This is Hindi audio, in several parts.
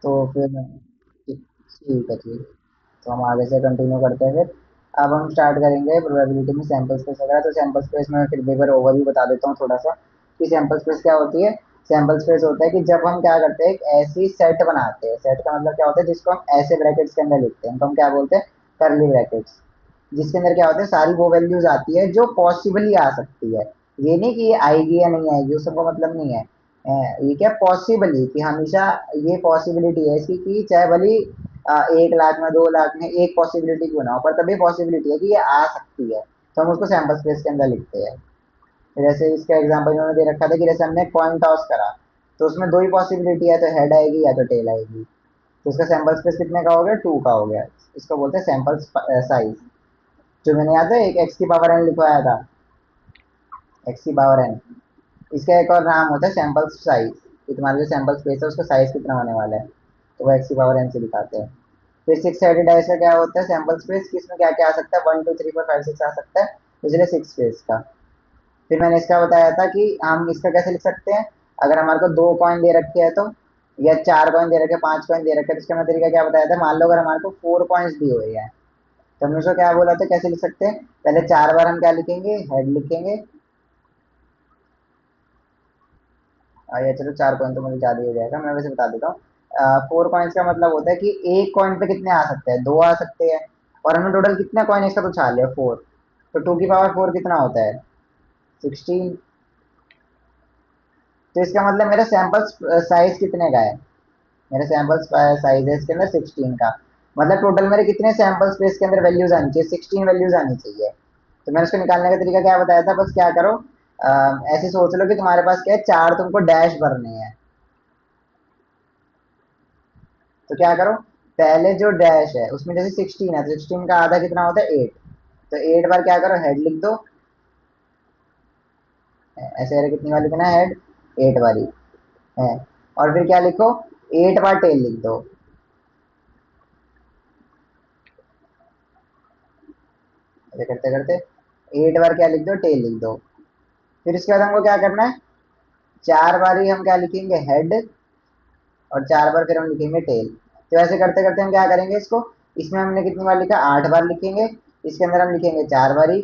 तो फिर ठीक है ठीक। तो हम आगे से कंटिन्यू करते हैं फिर। अब हम स्टार्ट करेंगे प्रोबेबिलिटी में सैंपल स्पेस वगैरह। तो सैंपल स्पेस में फिर एक बार ओवरव्यू बता देता हूँ थोड़ा सा कि सैंपल स्पेस क्या होती है। सैंपल स्पेस होता है कि जब हम क्या करते हैं, एक ऐसी सेट बनाते हैं। सेट का मतलब क्या होता है, जिसको हम ऐसे ब्रैकेट्स के अंदर लिखते हैं, तो हम क्या बोलते हैं, करली ब्रैकेट्स। जिसके अंदर क्या होता है, सारी वो वैल्यूज आती है जो पॉसिबली आ सकती है। ये नहीं कि ये आएगी या नहीं आएगी, उसका मतलब नहीं है। ये क्या पॉसिबली, कि हमेशा ये पॉसिबिलिटी है इसकी कि चाहे भली 1 लाख में 2 लाख में एक पॉसिबिलिटी क्यों ना हो, पर तभी पॉसिबिलिटी है कि ये आ सकती है। तो हम उसको सैंपल स्पेस के अंदर लिखते हैं। जैसे इसका एग्जांपल इन्होंने दे रखा था कि जैसे हमने कॉइन टॉस करा, तो उसमें दो ही पॉसिबिलिटी है, तो हेड आएगी या तो टेल आएगी। तो इसका सैंपल स्पेस कितने का हो गया, 2 का हो गया। इसको बोलते हैं सैंपल साइज। जो मैंने याद है एक एक्स की पावर एन लिखवाया था, एक्स की पावर एन। इसका एक और नाम होता है सैंपल साइज, कि तुम्हारा जो सैंपल स्पेस है उसका साइज कितना होने वाला है। तो वो एक्स की पावर एन से दिखाते हैं। फिर 6 साइडेड डाइस का क्या होता है सैंपल स्पेस, कि इसमें क्या क्या आ सकता है, 1 2 3 4 5 6 आ सकता है, इसलिए 6 स्पेस का। फिर मैंने इसका बताया था कि हम इसका कैसे लिख सकते हैं। अगर हमारे को 2 कॉइन दे रखे हैं तो, या 4 कॉइन दे रखे हैं, 5 कॉइन दे रखे हैं, तो इसका मैं तरीका क्या बताया था। मान लो अगर हमारे को 4 कॉइन्स दी हुई है, तो हमने उसको क्या बोला था, कैसे लिख सकते हैं। पहले 4 बार हम क्या लिखेंगे, हेड लिखेंगे। या चलो 4 कॉइन तो मुझे ज्यादा ही हो जाएगा, मैं वैसे बता देता हूँ। 4 कॉइन्स का मतलब होता है कि एक कॉइन पे कितने आ सकते हैं, 2 आ सकते हैं। और हमने टोटल कितना कॉइन इसका तो छाल लिया, 4। तो 2 की पावर 4 कितना होता है, 16। तो इसका मतलब मेरा सैंपल साइज कितने का है, मेरा सैंपल साइज है इसके अंदर 16 का। मतलब टोटल मेरे कितने सैंपल स्पेस के अंदर वैल्यूज आनी चाहिए, 16 वैल्यूज आनी चाहिए। तो मैंने उसको निकालने का तरीका क्या बताया था, बस क्या करो, ऐसे सोच लो कि तुम्हारे पास क्या है, 4 तुमको डैश भरने हैं। तो क्या करो, पहले जो डैश है उसमें जैसे 16 है, तो 16 का आधा कितना होता है, 8। तो 8 बार क्या करो, हेड लिख दो। ऐसे करके कितनी बार लिखना है, हेड 8 बारी है। और फिर क्या लिखो, 8 बार टेल लिख दो। ऐसे करते करते 8 बार क्या लिख दो, टेल लिख दो। फिर इसके बाद हमको क्या करना है, 4 बारी हम क्या लिखेंगे, हेड। और 4 बार फिर हम लिखेंगे टेल। तो ऐसे करते करते हम क्या करेंगे इसको, इसमें हमने कितनी बार लिखा, 8 बार लिखेंगे। इसके अंदर हम लिखेंगे 4 बारी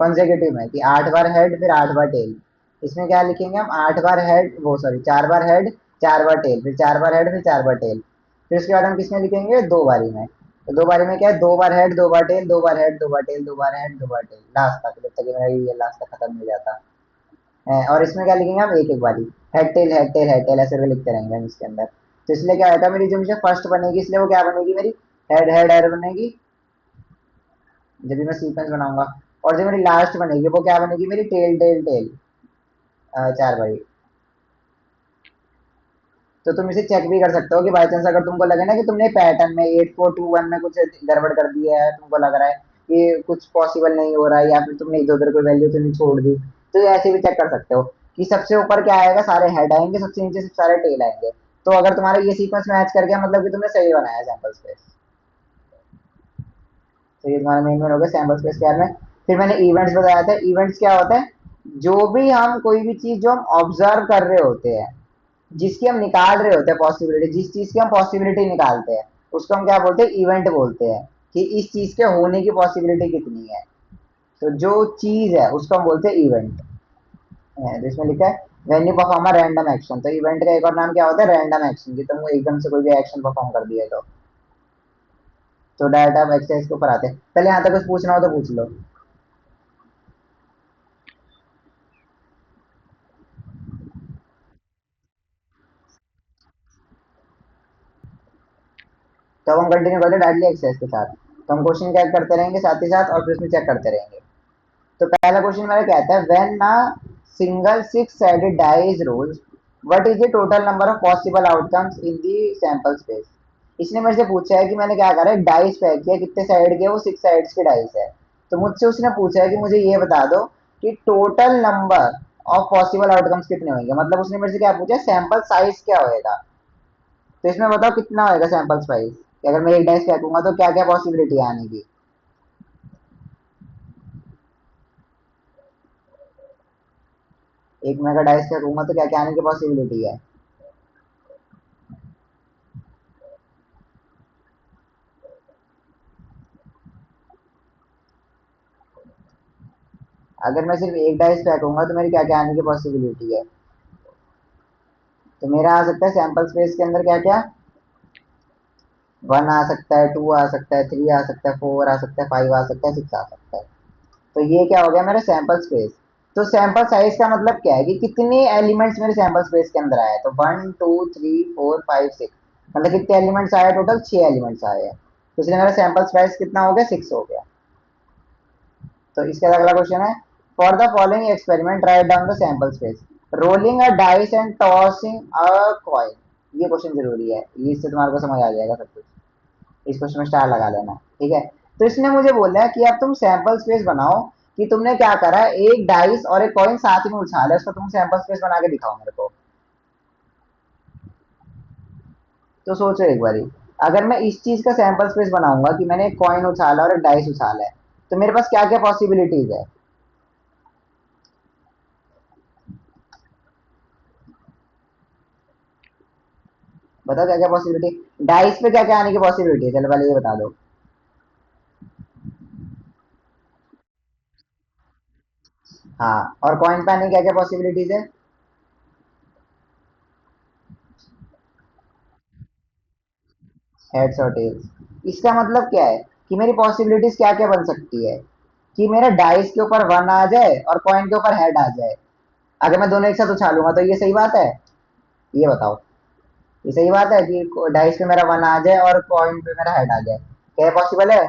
कॉन्सेक्यूटिव में, कि 8 बार हेड फिर 8 बार टेल। इसमें क्या लिखेंगे हम, 8 बार हेड, वो सॉरी 4 बार हेड, 4 बार टेल, फिर 4 बार हेड फिर 4 बार टेल। फिर उसके बाद हम किसमें लिखेंगे, 2 बारी में। तो 2 बारी में क्या है, 2 बार हेड 2 बार टेल, 2 बार हेड 2 बार टेल, 2 बार हेड 2 बार टेल, लास्ट तक, जब तक ये मेरा ये लास्ट तक खत्म हो जाता है। और इसमें क्या लिखेंगे हम, एक एक बारी, head tail head tail head tail, ऐसे करके लिखते रहेंगे हम इसके अंदर। तो इसलिए क्या होगा, मेरी जो मुझे फर्स्ट बनेगी, इसलिए वो क्या बनेगी मेरी, हेड हेड हेड बनेगी, जब भी मैं सीक्वेंस बनाऊंगा। और जो मेरी लास्ट बनेगी वो क्या बनेगी, मेरी टेल टेल टेल, 4 बारी। तो तुम इसे चेक भी कर सकते हो कि बाई चांस अगर तुमको लगे ना कि तुमने पैटर्न में 8421 में कुछ गड़बड़ कर दिया है, तुमको लग रहा है कि कुछ पॉसिबल नहीं हो रहा है, या फिर तुमने इधर उधर कोई वैल्यू तो नहीं छोड़ दी, तो ये ऐसे भी चेक कर सकते हो कि सबसे ऊपर क्या आएगा, सारे हेड आएंगे, सबसे नीचे सब सारे टेल आएंगे। तो अगर तुम्हारा ये सीक्वेंस मैच कर गया, मतलब कि तुमने सही बनाया सैंपल स्पेस। तो ये तुम्हारा मेन मेन हो गया सैंपल स्पेस के बारे में। फिर मैंने इवेंट्स बताया था। इवेंट्स क्या होता है, जो भी हम कोई भी चीज जो हम ऑब्जर्व कर रहे होते हैं, जिसकी हम निकाल रहे होते हैं पॉसिबिलिटी, जिस चीज की हम पॉसिबिलिटी निकालते हैं, उसको हम क्या बोलते हैं, इवेंट बोलते हैं। कि इस चीज के होने की पॉसिबिलिटी कितनी है। तो जो चीज है उसको हम बोलते हैं इवेंट। जिसमें लिखा है when you perform a random action. तो इवेंट का एक और नाम क्या होता है, रैंडम एक्शन, कि तुम एकदम से कोई भी एक्शन परफॉर्म कर दिया तो डायरेक्ट आप एक्सरसाइज के ऊपर आते हैं। पहले यहाँ तक कुछ पूछना हो तो पूछ लो। तो अब हम कंटिन्यू करते हैं डायरेक्टली एक्सरसाइज के साथ। तो हम क्वेश्चन क्या करते रहेंगे साथ ही साथ, और फिर उसमें चेक करते रहेंगे। तो पहला क्वेश्चन मेरा कहता है, व्हेन ना single 6 sided die is rolled, what is the total number of possible outcomes in the sample space. इसने मेरे से पूछा है कि मैंने क्या करा है, डाइस पैक किया, कितने साइड के, वो 6 साइड्स के डाइस है। तो मुझसे उसने पूछा है कि मुझे ये बता दो कि total number of possible outcomes कितने होंगे। मतलब उसने मेरे से क्या पूछा, सैंपल साइज क्या होएगा। तो इसमें बताओ कितना होएगा सैंपल साइज, कि अगर मैं एक डाइस फेंकूंगा तो क्या क्या पॉसिबिलिटी है आने की। एक मैं अगर डाइस फेंकूंगा तो क्या क्या आने की पॉसिबिलिटी है। अगर मैं सिर्फ एक डाइस फेंकूंगा तो मेरी क्या क्या आने की पॉसिबिलिटी है? तो मेरा आ सकता है सैंपल स्पेस के अंदर क्या क्या, 1 आ सकता है, 2 आ सकता है, 3 आ सकता है, 4 आ सकता है, 5 आ सकता है, 6 आ सकता है। तो ये क्या हो गया मेरा सैंपल स्पेस। तो सैंपल साइज का मतलब क्या है कि कितने एलिमेंट्स मेरे सैंपल स्पेस के अंदर आए हैं। तो 1 2 3 4 5 6, मतलब कितने एलिमेंट्स आए? टोटल 6 एलिमेंट्स आए हैं। तो इसलिए मेरा सैंपल साइज कितना हो गया? 6 हो गया। तो इसके बाद अगला क्वेश्चन है, for the following experiment write down the sample space, rolling a dice and tossing a coin. ये क्वेश्चन जरूरी है, ये इससे तुम्हारे को समझ आ जाएगा सब कुछ। इस क्वेश्चन में स्टार लगा लेना, ठीक है। तो इसने मुझे बोला है कि अब तुम सैंपल स्पेस बनाओ, कि तुमने क्या करा है, एक डाइस और एक कॉइन साथ में उछाला है, उसको तुम सैंपल स्पेस बना के दिखाओ मेरे को। तो सोचो एक बारी, अगर मैं इस चीज का सैंपल स्पेस बनाऊंगा कि मैंने एक कॉइन उछाला और एक डाइस उछाला है, तो मेरे पास क्या क्या पॉसिबिलिटीज है? बताओ क्या क्या पॉसिबिलिटी, डाइस पे क्या क्या आने की पॉसिबिलिटी है, चलो पहले ये बता दो। हाँ, और कॉइन पे आने की क्या क्या पॉसिबिलिटीज है? हेड्स और टेल्स। इसका मतलब क्या है कि मेरी पॉसिबिलिटीज क्या क्या बन सकती है, कि मेरा डाइस के ऊपर 1 आ जाए और कॉइन के ऊपर हेड आ जाए। अगर मैं दोनों एक साथ उछालूंगा तो ये सही बात है? ये बताओ, ये सही बात है कि डाइस पे मेरा 1 आ जाए और कॉइन पे मेरा हेड आ जाए? क्या ये पॉसिबल है?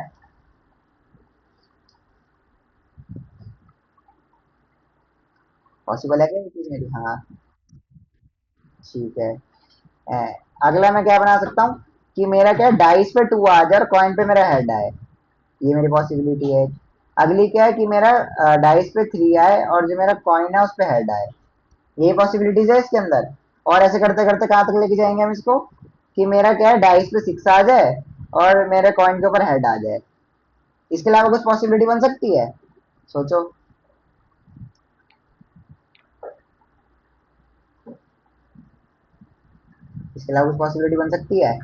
पॉसिबल है क्या ये चीज मेरी? हाँ, ठीक है। अगला मैं क्या बना सकता हूँ, कि मेरा क्या डाइस पे 2 आ जाए और कॉइन पे मेरा हेड आए। ये मेरी पॉसिबिलिटी है। अगली क्या है कि मेरा डाइस पे 3 आए और जो मेरा कॉइन है उस पे हेड आए। ये पॉसिबिलिटीज है इसके अंदर। और ऐसे करते करते कहाँ तक लेके जाएंगे हम इसको, कि मेरा क्या है, डाइस पे 6 आ जाए और मेरे कॉइन के ऊपर हेड आ जाए। इसके अलावा कुछ पॉसिबिलिटी बन सकती है? सोचो। इसके अलावा कुछ पॉसिबिलिटी बन सकती है?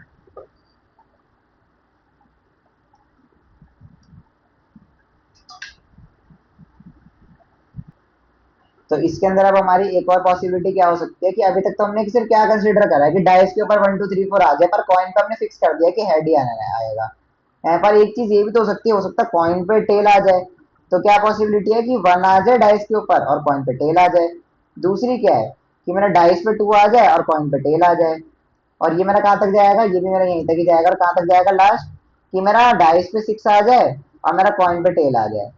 तो इसके अंदर अब हमारी एक और पॉसिबिलिटी क्या हो सकती है, कि अभी तक तो हमने सिर्फ क्या कंसीडर करा है कि डाइस के ऊपर 1 2 3 4 आ जाए, पर कॉइन पे हमने फिक्स कर दिया कि हेड ही आना आएगा। यहाँ पर एक चीज ये भी तो हो सकती है, हो सकता है कॉइन पे टेल आ जाए। तो क्या पॉसिबिलिटी है कि 1 आ जाए डाइस के ऊपर और कॉइन पे टेल आ जाए। दूसरी क्या है, कि मेरा डाइस पे 2 आ जाए और कॉइन पे टेल आ जाए। और ये मेरा कहाँ तक जाएगा, ये भी मेरा यहीं तक ही जाएगा। और कहाँ तक जाएगा लास्ट, कि मेरा डाइस पे 6 आ जाए और मेरा कॉइन पे टेल आ जाए।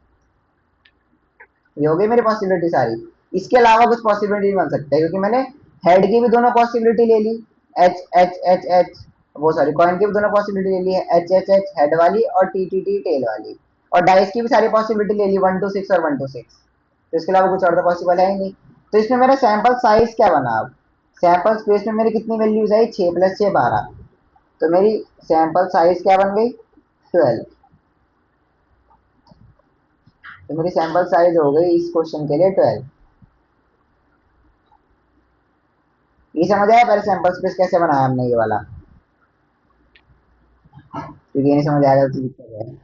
ये हो गई मेरी पॉसिबिलिटी सारी। इसके अलावा कुछ पॉसिबिलिटी बन सकते हैं, क्योंकि मैंने हेड की भी दोनों पॉसिबिलिटी ले ली, एच एच एच एच, वो सॉरी कॉइन की भी दोनों पॉसिबिलिटी ले ली है, एच एच एच हेड वाली और टी टी टी टेल वाली। और डाइस की भी सारी पॉसिबिलिटी ले ली, 1 2 6 और 1 2 6। तो इसके अलावा कुछ और तो पॉसिबल है ही नहीं। तो इसमें मेरा सैंपल साइज क्या बना? अब सैंपल स्पेस में मेरी कितनी वैल्यूज आई? 6 + 6 12। तो मेरी सैंपल साइज क्या बन गई? 12। तो मेरी सैंपल साइज हो गई इस क्वेश्चन के लिए 12। ये समझ आया पहले सैंपल स्पेस कैसे बनाया हमने ये वाला? क्योंकि ये नहीं समझ आएगा तो दिक्कत है।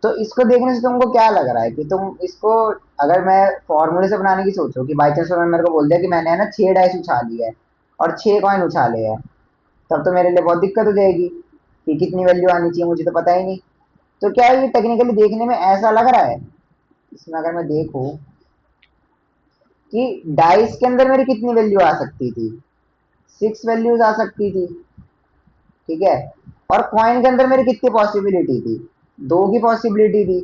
तो इसको देखने से तुमको क्या लग रहा है, कि तुम इसको, अगर मैं फॉर्मूले से बनाने की सोचो, कि बाई चांस उन्होंने मेरे को बोल दिया कि मैंने है ना 6 डाइस उछाली है और 6 कॉइन उछाले हैं, तब तो मेरे लिए बहुत दिक्कत हो जाएगी कि कितनी वैल्यू आनी चाहिए, मुझे तो पता ही नहीं। तो क्या ये टेक्निकली देखने में ऐसा लग रहा है, इसमें अगर मैं देखूं कि डाइस के अंदर मेरी कितनी वैल्यू आ सकती थी, 6 वैल्यूज आ सकती थी, ठीक है। और कॉइन के अंदर मेरी कितनी पॉसिबिलिटी थी? 2 की पॉसिबिलिटी थी।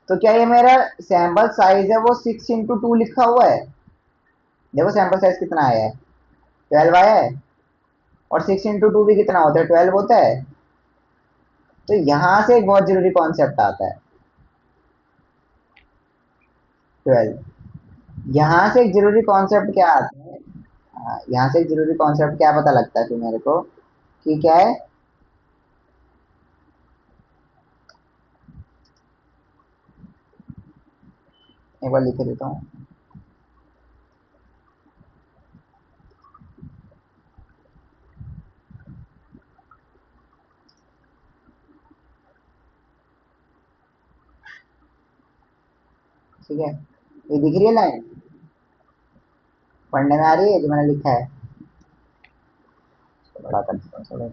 तो क्या ये मेरा सैंपल साइज है वो 6 × 2 लिखा हुआ है? देखो सैंपल साइज कितना आया है, 12 आया है। और 6 × 2 भी कितना होता है? 12 होता है। तो यहाँ से एक बहुत जरूरी कॉन्सेप्ट आता है, 12। यहाँ से एक जरूरी कॉन्सेप्ट क्या आता है? यहाँ से एक जरूरी कॉन्सेप्ट क्या पता लगता है फिर मेरे को, कि क्या है, एक बार लिख देता हूँ। ठीक है, ये दिख रही है लाइन, पढ़ने में आ रही है जो मैंने लिखा है? बड़ा कर देता हूँ थोड़ा।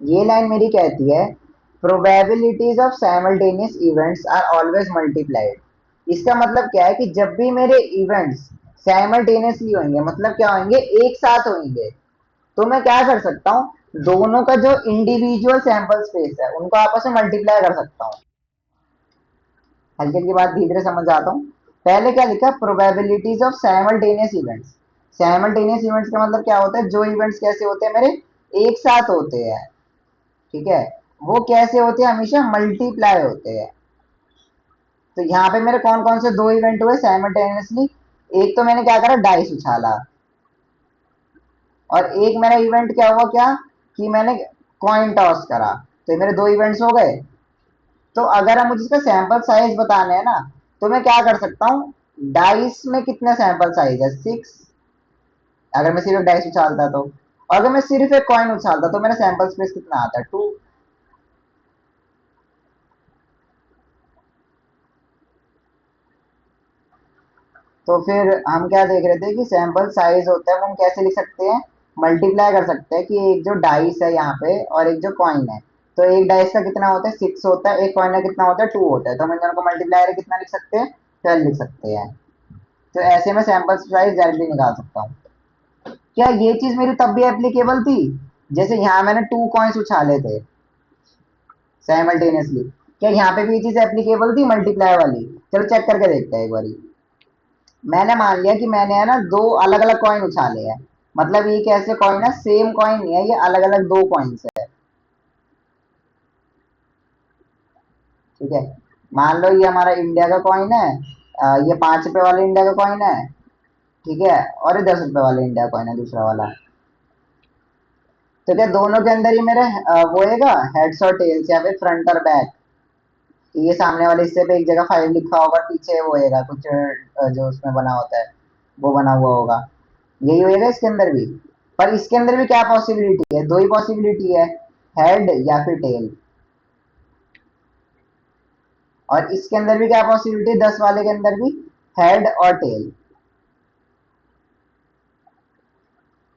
ये लाइन मेरी कहती है probabilities of simultaneous events are always multiplied. इसका मतलब क्या है कि जब भी मेरे इवेंट्स साइमल्टेनियसली होंगे, मतलब क्या होंगे, एक साथ होंगे, तो मैं क्या कर सकता हूँ, दोनों का जो इंडिविजुअल सैंपल स्पेस है उनको आपस में मल्टीप्लाई कर सकता हूँ। हल्की हल्की बात धीरे धीरे समझ आता हूँ। पहले क्या लिखा, probabilities of simultaneous events. Simultaneous events का मतलब क्या होता है, जो इवेंट्स कैसे होते हैं मेरे, एक साथ होते हैं, ठीक है, वो कैसे होते हैं, हमेशा मल्टीप्लाई होते हैं। तो यहाँ पे मेरे कौन कौन से दो इवेंट हुए साइमल्टेनियसली? एक तो मैंने क्या करा, डाइस उछाला, और एक मेरा इवेंट क्या हुआ, क्या कि मैंने कॉइन टॉस करा। तो ये मेरे दो इवेंट्स हो गए। तो अगर हम मुझे इसका सैंपल साइज बताना है ना, तो मैं क्या कर सकता हूँ, डाइस में कितना सैंपल साइज है, 6, अगर मैं सिर्फ डाइस उछालता तो। और अगर मैं सिर्फ एक कॉइन उछालता तो मेरा सैंपल स्पेस कितना आता है, 2। तो फिर हम क्या देख रहे थे कि सैंपल साइज होता है वो हम कैसे लिख सकते हैं, मल्टीप्लाई कर सकते हैं, कि एक जो डाइस है यहाँ पे और एक जो कॉइन है, तो एक डाइस का कितना होता है, 6 होता है, एक कॉइन का कितना होता है, 2 होता है, तो हम इन दोनों को मल्टीप्लाई करके कितना लिख सकते हैं, 12 लिख सकते हैं। तो ऐसे में सैंपल साइज डायरेक्टली निकाल सकता हूँ। क्या ये चीज मेरी तब भी एप्लीकेबल थी, जैसे यहाँ मैंने 2 कॉइन्स उछाले थे साइमल्टेनियसली, क्या यहाँ पे भी ये चीज एप्लीकेबल थी मल्टीप्लाई वाली? चलो चेक करके देखते हैं एक बारी। मैंने मान लिया कि मैंने है ना दो अलग अलग कॉइन उछाले हैं, मतलब ये कैसे कॉइन है, सेम कॉइन नहीं है, ये अलग अलग दो कॉइन्स है, ठीक है। मान लो ये हमारा इंडिया का कॉइन है, ये 5 रुपए वाला इंडिया का कॉइन है, ठीक है, और ये 10 रुपए वाला इंडिया कॉइन है दूसरा वाला। तो क्या दोनों के अंदर ही मेरे वो होएगा, हेड्स और टेल्स, या फिर फ्रंट और बैक? ये सामने वाले हिस्से पे एक जगह 5 लिखा होगा, पीछे वो होएगा कुछ जो उसमें बना होता है वो बना हुआ होगा, यही होएगा इसके अंदर भी। पर इसके अंदर भी क्या पॉसिबिलिटी है, दो ही पॉसिबिलिटी है, हेड या फिर टेल। और इसके अंदर भी क्या पॉसिबिलिटी है, 10 वाले के अंदर भी हेड और टेल।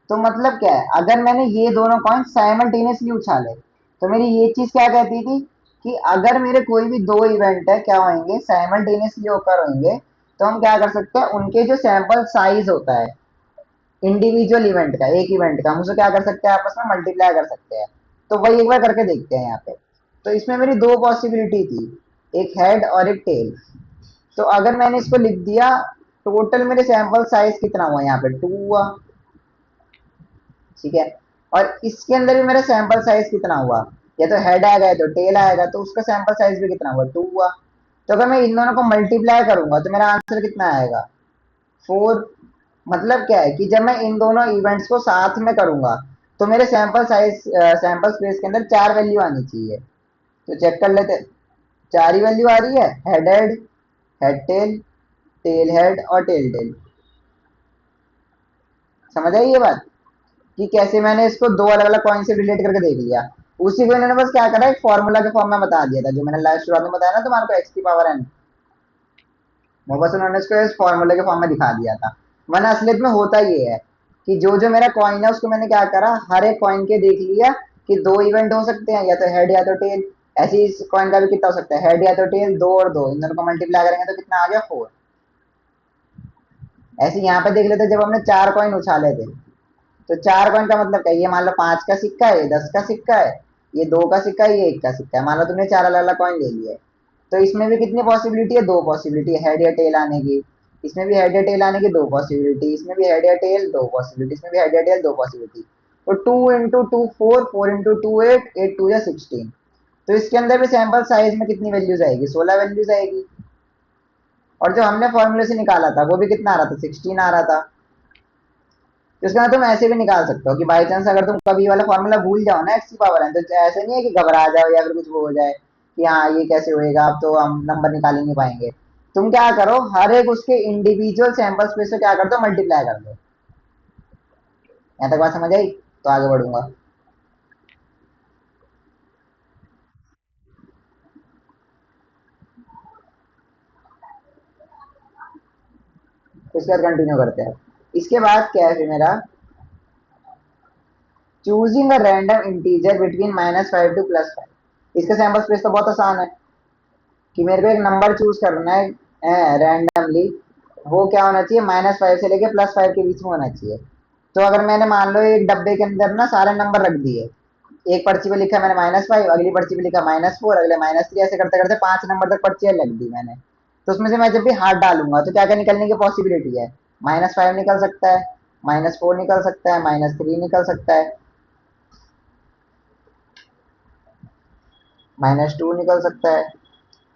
तो मतलब क्या है, अगर मैंने ये दोनों कॉइन साइमल्टेनियसली उछाले, तो मेरी ये चीज क्या कहती थी, कि अगर मेरे कोई भी दो इवेंट है क्या होंगे, साइमल्टेनियसली होकर होंगे, तो हम क्या कर सकते हैं, उनके जो सैंपल साइज होता है इंडिविजुअल इवेंट का, एक इवेंट का, हम उसे क्या कर सकते हैं, आपस में मल्टीप्लाई कर सकते हैं। तो वही एक बार करके देखते हैं यहाँ पे। तो इसमें मेरी दो पॉसिबिलिटी थी, एक हेड और एक टेल। तो अगर मैंने इसको लिख दिया, टोटल मेरे सैंपल साइज कितना हुआ, यहाँ पे 2 हुआ, ठीक है। और इसके अंदर भी मेरा सैंपल साइज कितना हुआ, या तो हेड आएगा या तो टेल आएगा, तो उसका सैंपल साइज भी कितना हुआ, 2 हुआ। तो अगर मैं इन दोनों को मल्टीप्लाई करूंगा तो मेरा आंसर कितना आएगा, 4। मतलब क्या है कि जब मैं इन दोनों इवेंट्स को साथ में करूंगा, तो मेरे सैंपल साइज सैंपल स्पेस के अंदर 4 वैल्यू आनी चाहिए। तो चेक कर लेते, 4 ही वैल्यू आ रही है, head head, head tail, tail head और टेल टेल। समझ आई ये बात, कि कैसे मैंने इसको दो अलग अलग कॉइन से रिलेट करके देख लिया। उसी को इन्होंने बस क्या करा, एक फॉर्मूला के फॉर्म में बता दिया था, जो मैंने लास्ट शुरुआत में बताया ना तुम्हारे को, एक्स की पावर एन, वो बस उन्होंने इसको इस फॉर्मूले के फॉर्म में दिखा दिया था। वरना असलियत में होता ये है कि जो जो मेरा कॉइन है उसको मैंने क्या करा, हर एक कॉइन के देख लिया कि दो इवेंट हो सकते हैं, या तो हेड या तो टेल। ऐसे ही इस कॉइन का भी कितना हो सकता है, हेड या तो टेल, दो और दो, इन दोनों को मल्टीप्लाई करेंगे तो कितना आ गया, 4। ऐसे यहाँ पे देख लेते, जब हमने 4 कॉइन उछाले थे, तो 4 कॉइन का मतलब क्या है, ये मान लो 5 का सिक्का है, ये 10 का सिक्का है, ये 2 का सिक्का है, ये 1 का सिक्का है, मान लो तुमने 4 अलग अलग कॉइन ले लिए। तो इसमें भी कितनी पॉसिबिलिटी है, दो पॉसिबिलिटी है, हेड या टेल आने की। इसमें भी हेड या टेल आने की दो पॉसिबिलिटी, इसमें भी हेड या टेल दो पॉसिबिलिटी, इसमें भी हेड या टेल दो पॉसिबिलिटी। तो 2 इंटू 2 4, 4 इंटू 2 8, 8 2 16। तो इसके अंदर भी सैंपल साइज में कितनी वैल्यूज आएगी, 16 वैल्यूज आएगी। और जो हमने फॉर्मूले से निकाला था वो भी कितना आ रहा था, 16 आ रहा था। तो इसका तुम ऐसे भी निकाल सकते हो कि बाई चांस अगर तुम कभी वाला फॉर्मूला भूल जाओ ना, एक्स की पावर है, तो ऐसे नहीं है कि घबरा जाओ या फिर कुछ वो हो जाए कि हाँ ये कैसे होएगा, अब तो हम नंबर निकाल ही नहीं पाएंगे। तुम क्या करो, हर एक उसके इंडिविजुअल सैंपल स्पेस से क्या कर दो, मल्टीप्लाई कर दो। यहाँ तक बात समझ आई, तो आगे बढ़ूंगा। इसके बाद कंटिन्यू करते हैं। इसके बाद क्या है फिर मेरा, choosing a random integer between -5 to +5। इसका सैंपल स्पेस तो बहुत आसान है कि मेरे को एक नंबर चूज करना है रैंडमली, वो क्या होना चाहिए, -5 से लेके +5 के बीच में होना चाहिए। तो अगर मैंने मान लो एक डब्बे के अंदर ना सारे नंबर रख दिए, एक पर्ची पे लिखा मैंने -5, अगली पर्ची पे लिखा -4, अगले -3, ऐसे करते करते 5 नंबर तक पर्चियां लग दी मैंने। तो उसमें से मैं जब भी हाथ डालूंगा तो क्या क्या निकलने की पॉसिबिलिटी है, -5 निकल सकता है, -4 निकल सकता है, -3 निकल सकता है, -2 निकल सकता है,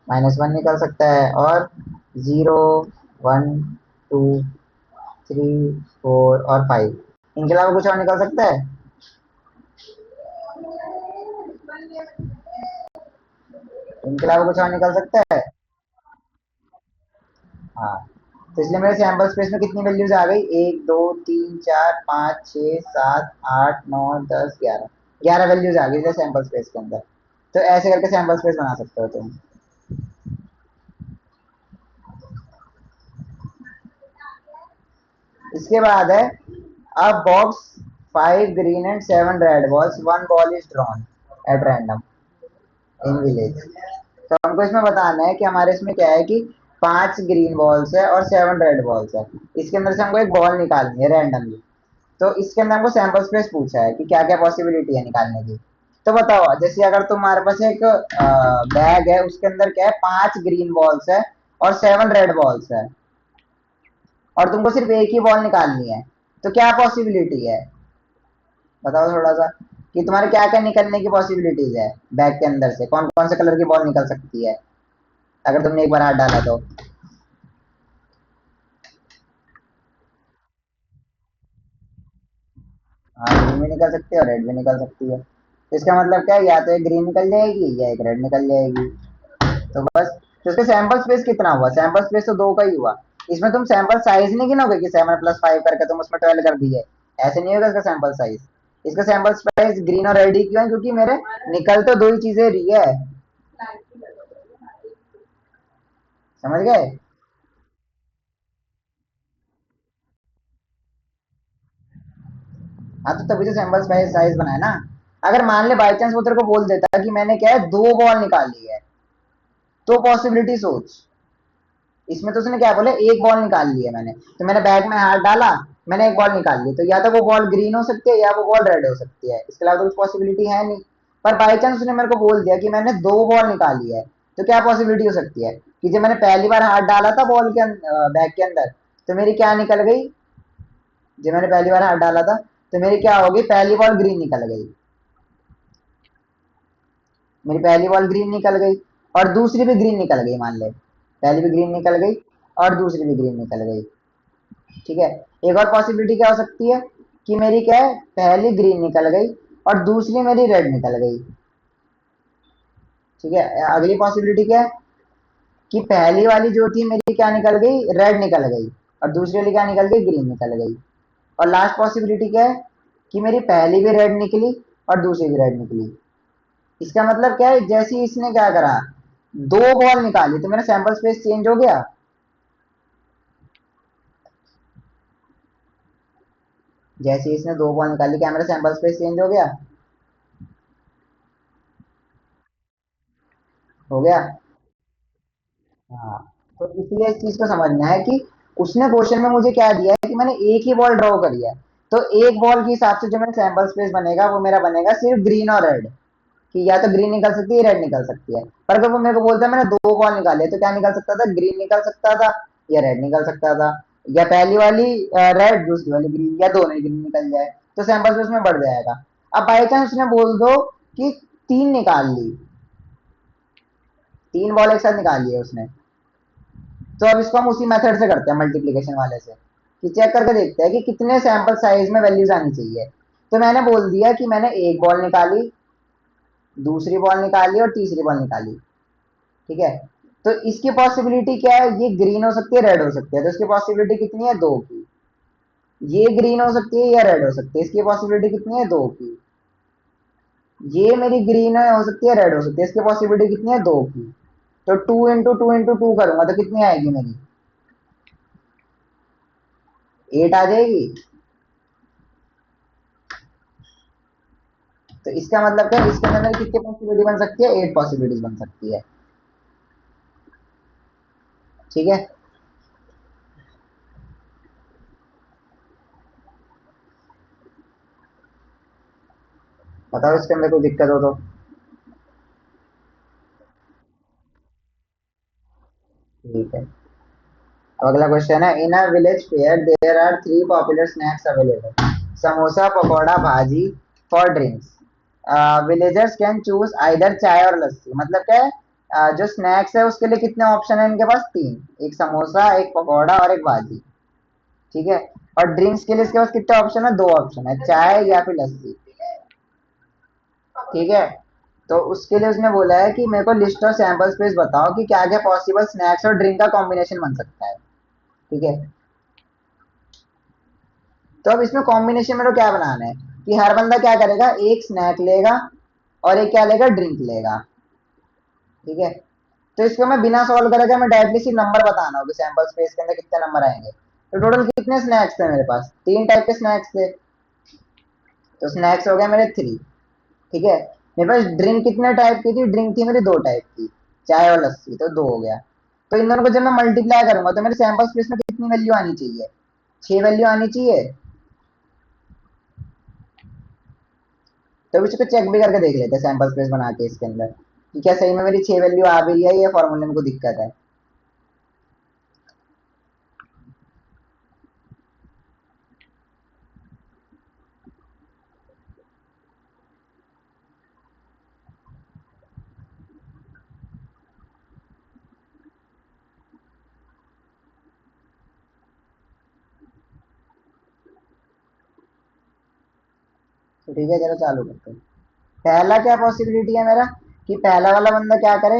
-1 निकल सकता है, और 0, 1, 2, 3, 4 और 5। इनके अलावा कुछ और निकल सकता है? इनके अलावा कुछ और निकल सकता है? हाँ। तो इसलिए मेरे सैंपल स्पेस में कितनी वैल्यूज आ गई, 1, 2, 3, 4, 5, 6, 7, 8, 9, 10, 11। 11 वैल्यूज आ गई सैंपल स्पेस के अंदर। तो ऐसे करके सैंपल स्पेस बना सकते हो तुम। इसके बाद है, a box 5 green and 7 red balls, one ball is drawn at random in village। तो हमको इसमें बताना है कि हमारे इसमें क्या है कि 5 ग्रीन बॉल्स है और 7 रेड बॉल्स है। इसके अंदर से हमको एक बॉल निकालनी है रैंडमली। तो इसके अंदर हमको सैंपल स्पेस पूछा है कि क्या क्या पॉसिबिलिटी है निकालने की। तो बताओ, जैसे अगर तुम्हारे पास एक बैग है, उसके अंदर क्या है, 5 ग्रीन बॉल्स है और 7 रेड बॉल्स है, और तुमको सिर्फ एक ही बॉल निकालनी है, तो क्या पॉसिबिलिटी है, बताओ थोड़ा सा, कि तुम्हारे क्या क्या निकलने की पॉसिबिलिटीज है, बैग के अंदर से कौन कौन से कलर की बॉल निकल सकती है अगर तुमने एक बार हाथ डाला तो। हाँ, ग्रीन भी निकल सकती है और रेड भी निकल सकती है। तो इसका मतलब क्या है, या तो एक ग्रीन निकल जाएगी या एक रेड निकल जाएगी। तो बस। तो इसका सैंपल स्पेस कितना हुआ, सैंपल स्पेस तो दो का ही हुआ। इसमें तुम सैंपल साइज नहीं गिनोगे कि 7 + 5 करके तुम उसमें 12 कर दिए, ऐसे नहीं होगा इसका सैंपल साइज। इसका सैंपल साइज ग्रीन और रेड ही क्यों है, क्योंकि मेरे निकल तो दो ही चीजें रही है। समझ गए? हाँ, तो तभी तो सैंपल साइज बनाया ना। अगर मान ले बाई चांस वो तेरे को बोल देता कि मैंने क्या है, 2 बॉल निकाली है, तो पॉसिबिलिटी सोच। इसमें तो उसने क्या बोले, एक बॉल निकाल ली है मैंने, तो मैंने बैग में हाथ डाला, मैंने एक बॉल निकाल ली, तो या तो वो बॉल ग्रीन हो सकती है या वो बॉल रेड हो सकती है, इसके अलावा तो कुछ पॉसिबिलिटी है नहीं। पर बाई चांस उसने मेरे को बोल दिया कि मैंने 2 बॉल निकाली है, तो क्या पॉसिबिलिटी हो सकती है कि जब मैंने पहली बार हाथ डाला था बॉल के बैग के अंदर, तो मेरी क्या निकल गई, जब मैंने पहली बार हाथ डाला था तो मेरी क्या होगी, पहली बॉल ग्रीन निकल गई, मेरी पहली बॉल ग्रीन निकल गई, और दूसरी भी ग्रीन निकल गई, मान ले पहली भी ग्रीन निकल गई और दूसरी भी ग्रीन निकल गई। ठीक है। एक और पॉसिबिलिटी क्या हो सकती है कि मेरी क्या है, पहली ग्रीन निकल गई और दूसरी मेरी रेड निकल गई। ठीक है। अगली पॉसिबिलिटी क्या है कि पहली वाली जो थी मेरी क्या निकल गई, रेड निकल गई, और दूसरी वाली क्या निकल गई, ग्रीन निकल गई। और लास्ट पॉसिबिलिटी क्या है कि मेरी पहली भी रेड निकली और दूसरी भी रेड निकली। इसका मतलब क्या है, जैसे ही इसने क्या करा, 2 बॉल निकाली, तो मेरा सैंपल स्पेस चेंज हो गया। जैसे ही इसने 2 बॉल निकाली, क्या मेरा सैंपल स्पेस चेंज हो गया? हो गया। हाँ। तो इसलिए इस चीज को समझना है कि उसने क्वेश्चन में मुझे क्या दिया है कि मैंने एक ही बॉल ड्रॉ करी है, तो एक बॉल के हिसाब से जो मेरा सैंपल स्पेस बनेगा वो मेरा बनेगा सिर्फ ग्रीन और रेड, कि या तो ग्रीन निकल सकती है, रेड निकल सकती है। पर अगर वो मेरे को बोलता है मैंने 2 बॉल निकाले, तो क्या निकल सकता था, ग्रीन निकल सकता था या रेड निकल सकता था, या पहली वाली रेड दूसरी वाली ग्रीन, या दोनों ही ग्रीन निकल जाए, तो सैंपल स्पेस में बढ़ जाएगा। अब बाई चांस उसने बोल दो कि 3 निकाल ली, 3 बॉल एक साथ निकाल लिए उसने, तो अब इसको हम उसी मेथड से करते हैं, मल्टीप्लीकेशन वाले से, कि चेक करके देखते हैं कि कितने सैंपल साइज में वैल्यूज आनी चाहिए। तो मैंने बोल दिया कि मैंने एक बॉल निकाली, दूसरी बॉल निकाली और तीसरी बॉल निकाली। ठीक है। तो इसकी पॉसिबिलिटी क्या है, ये ग्रीन हो सकती है, रेड हो सकती है, तो इसकी पॉसिबिलिटी कितनी है, 2 की। ये ग्रीन हो सकती है या रेड हो सकती है, इसकी पॉसिबिलिटी कितनी है, 2 की। ये मेरी ग्रीन हो सकती है, रेड हो सकती है, इसकी पॉसिबिलिटी कितनी है, 2 की। तो 2 इंटू 2 इंटू 2 करूंगा तो कितनी आएगी मेरी, 8 आ जाएगी। तो इसका मतलब क्या, इसके अंदर कितनी पॉसिबिलिटी बन सकती है, 8 पॉसिबिलिटीज बन सकती है। ठीक है। बताओ इसके अंदर कोई दिक्कत हो तो। ठीक है। अब अगला क्वेश्चन है, in a village fair there are three popular snacks available, samosa, pakora, bhaji, for drinks. Villagers can choose either chai और लस्सी। मतलब क्या है, जो स्नैक्स है उसके लिए कितने ऑप्शन है इनके पास, तीन, एक समोसा, एक पकौड़ा और एक भाजी। ठीक है। और ड्रिंक्स के लिए इसके पास कितने ऑप्शन है, दो ऑप्शन है, चाय या फिर लस्सी। ठीक है। तो उसके लिए उसने बोला है कि मेरे को लिस्ट ऑफ सैंपल स्पेस बताओ कि क्या क्या पॉसिबल स्नैक्स और ड्रिंक का कॉम्बिनेशन बन सकता है। ठीक है। तो अब इसमें कॉम्बिनेशन में तो क्या बनाना है कि हर बंदा क्या करेगा, एक स्नैक लेगा और एक क्या लेगा, ड्रिंक लेगा। ठीक है। तो इसको मैं बिना सॉल्व करे मैं डायरेक्टली सिर्फ नंबर बताना होगा, सैंपल स्पेस के अंदर कितने नंबर आएंगे। तो टोटल कितने स्नैक्स थे मेरे पास, तीन टाइप के स्नैक्स थे। तो स्नैक्स हो गए मेरे थ्री। ठीक है। मेरे पास ड्रिंक कितने टाइप की थी, ड्रिंक थी मेरी दो टाइप की, चाय और लस्सी, तो दो हो गया। तो इन दोनों को जब मैं मल्टीप्लाई करूंगा तो मेरे सैंपल स्पेस में कितनी वैल्यू आनी चाहिए, छह वैल्यू आनी चाहिए। तो इसको चेक भी करके देख लेते हैं सैंपल स्पेस बना के इसके अंदर कि क्या सही में मेरी छह वैल्यू आ भी रही है या फॉर्मूले में कोई दिक्कत है। तो ठीक है, चलो चालू करते हैं। पहला क्या पॉसिबिलिटी है मेरा कि पहला वाला बंदा क्या करे,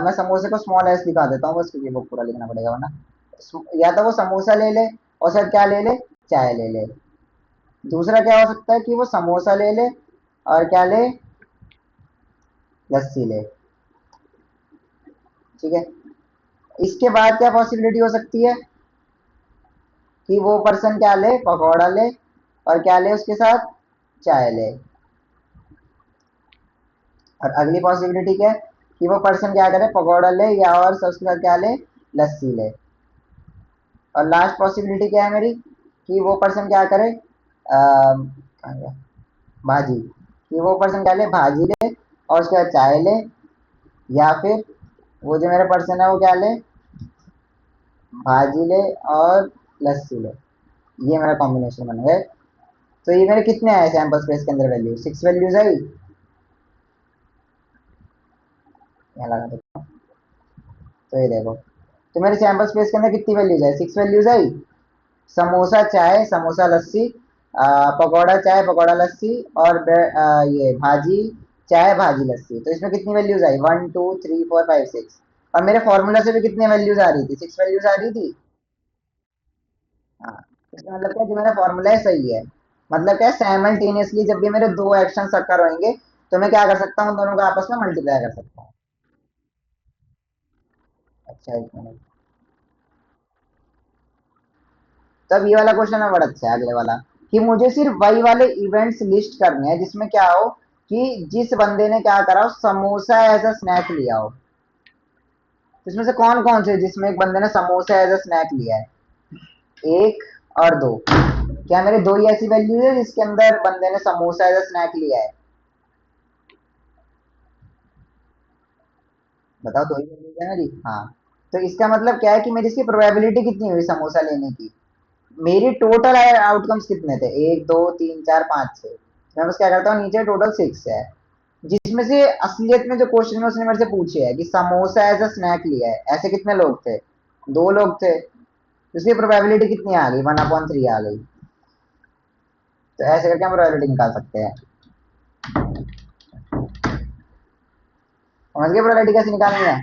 मैं समोसे को स्मॉल एस दिखा देता हूँ बस, क्योंकि वो पूरा लिखना पड़ेगा वरना। या तो वो समोसा ले ले और सर क्या ले ले, चाय ले ले। दूसरा क्या हो सकता है कि वो समोसा ले ले और क्या ले, लस्सी ले। ठीक है। इसके बाद क्या पॉसिबिलिटी हो सकती है कि वो पर्सन क्या ले, पकौड़ा ले और क्या ले उसके साथ, चाय ले। और अगली पॉसिबिलिटी क्या है कि वो पर्सन क्या करे, पकौड़ा ले या और उसके साथ क्या ले, लस्सी ले। और लास्ट पॉसिबिलिटी क्या है मेरी कि वो पर्सन क्या करे, कहाँ गया? भाजी, कि वो पर्सन क्या ले, भाजी ले और उसके बाद चाय ले। या फिर वो जो मेरा पर्सन है वो क्या ले, भाजी ले और लस्सी ले। ये मेरा कॉम्बिनेशन बन गया। तो ये मेरे कितने आए सैंपल स्पेस के अंदर वैल्यू, सिक्स वैल्यूज आई। यहाँ लगा देता हूँ। तो ये देखो, तो मेरे सैंपल स्पेस के अंदर कितनी वैल्यूज आई, सिक्स वैल्यूज आई। समोसा चाय समोसा लस्सी, पकौड़ा चाय पकौड़ा लस्सी और ये भाजी चाय भाजी लस्सी। तो इसमें कितनी वैल्यूज आई, one two three four five six. और मेरे फॉर्मूला से भी कितनी वैल्यूज आ रही थी, सिक्स वैल्यूज आ रही थी। हाँ। इसका मतलब क्या, जो मेरा फॉर्मूला है सही है। मतलब क्या, साइमल्टेनियसली जब भी मेरे दो एक्शन अकर होंगे तो मैं क्या कर सकता हूँ, दोनों को आपस में मल्टीप्लाई कर सकता हूँ। अच्छा, एक मिनट। तब ये वाला क्वेश्चन है बड़ा अच्छा है, अगले वाला, कि मुझे सिर्फ वही वाले इवेंट्स लिस्ट करने हैं जिसमें क्या हो कि जिस बंदे ने क्या करा हो, समोसा एज अ स्नैक लिया हो। तो इसमें से कौन कौन से, जिसमें एक बंदे ने समोसा एज अ स्नैक लिया है, एक और दो। क्या मेरे दो ही ऐसी वैल्यू है जिसके अंदर बंदे ने समोसा एज अ स्नैक लिया है, बताओ, दो ही वैल्यू है मेरी। हाँ। तो इसका मतलब क्या है कि मेरी इसकी प्रोबेबिलिटी कितनी हुई समोसा लेने की। मेरी टोटल आउटकम्स कितने थे, एक दो तीन चार पाँच छह। मैं बस क्या करता हूँ, नीचे टोटल सिक्स है, जिसमें से असलियत में जो क्वेश्चन में उसने मेरे से पूछे है कि समोसा एज अ स्नैक लिया है, ऐसे कितने लोग थे, दो लोग थे। तो इसकी प्रोबेबिलिटी कितनी आ गई, वन अपॉन थ्री आ गई। तो ऐसे करके हम प्रोबेबिलिटी निकाल सकते हैं। समझ गए प्रोबेबिलिटी कैसे निकालनी है।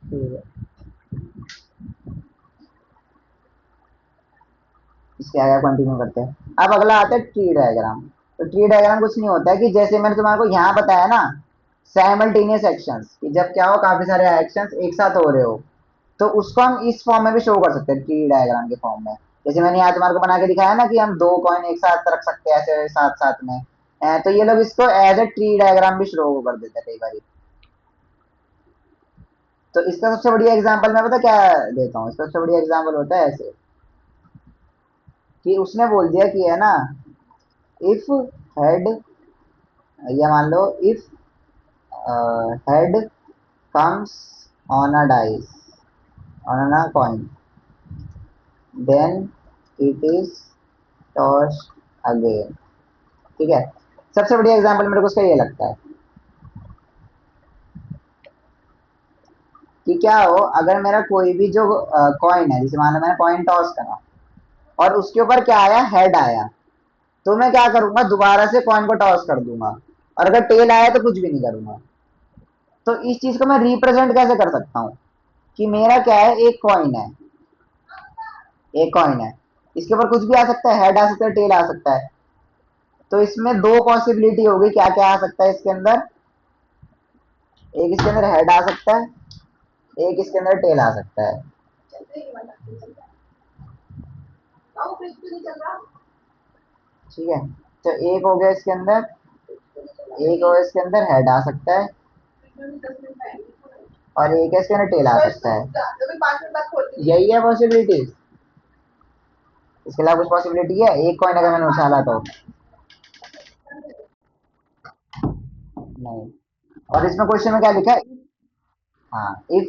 ठीक है। इसके आगे कंटिन्यू करते हैं। अब अगला आता है ट्री डायग्राम। तो ट्री डायग्राम कुछ नहीं होता है कि जैसे मैंने तुम्हारे को यहाँ बताया ना साइमल्टेनियस एक्शंस, कि जब क्या हो, काफी सारे एक्शंस एक साथ हो रहे हो, तो उसको हम इस फॉर्म में भी शो कर सकते हैं, ट्री डायग्राम के फॉर्म में। जैसे मैंने आज तुम्हारे को बना के दिखाया ना कि हम दो कॉइन एक साथ रख सकते हैं ऐसे साथ साथ में। तो ये लोग इसको एज ए ट्री डायग्राम भी शो कर देते हैं कई बार। तो इसका सबसे बढ़िया एग्जांपल मैं पता क्या देता हूँ, इसका सबसे बढ़िया एग्जांपल होता है ऐसे, कि उसने बोल दिया कि है ना, इफ हेड, ये मान लो if head comes on a dice, on a coin, then it is tossed again। ठीक है, सबसे बढ़िया एग्जांपल मेरे को उसका ये लगता है कि क्या हो, अगर मेरा कोई भी जो कॉइन है, जैसे मान लो मैंने कॉइन टॉस करा और उसके ऊपर क्या आया, हेड आया, तो मैं क्या करूंगा, दोबारा से कॉइन को टॉस कर दूंगा, और अगर टेल आया तो कुछ भी नहीं करूंगा। तो इस चीज को मैं रिप्रेजेंट कैसे कर सकता हूँ, कि मेरा क्या है, एक कॉइन है, एक कॉइन है, इसके ऊपर कुछ भी आ सकता है, हेड आ सकता है, टेल आ सकता है। तो इसमें दो पॉसिबिलिटी होगी, क्या क्या आ सकता है इसके अंदर, एक इसके अंदर हेड आ सकता है, एक इसके अंदर टेल आ सकता है। ठीक है, तो एक हो गया इसके अंदर, एक हो इसके अंदर हेड आ सकता है, और एक है इसके अंदर टेल आ सकता है। यही है पॉसिबिलिटी, इसके अलावा कुछ पॉसिबिलिटी है, एक कॉइन अगर मैंने उछाला तो नहीं। और इसमें क्वेश्चन में क्या लिखा है, हाँ, if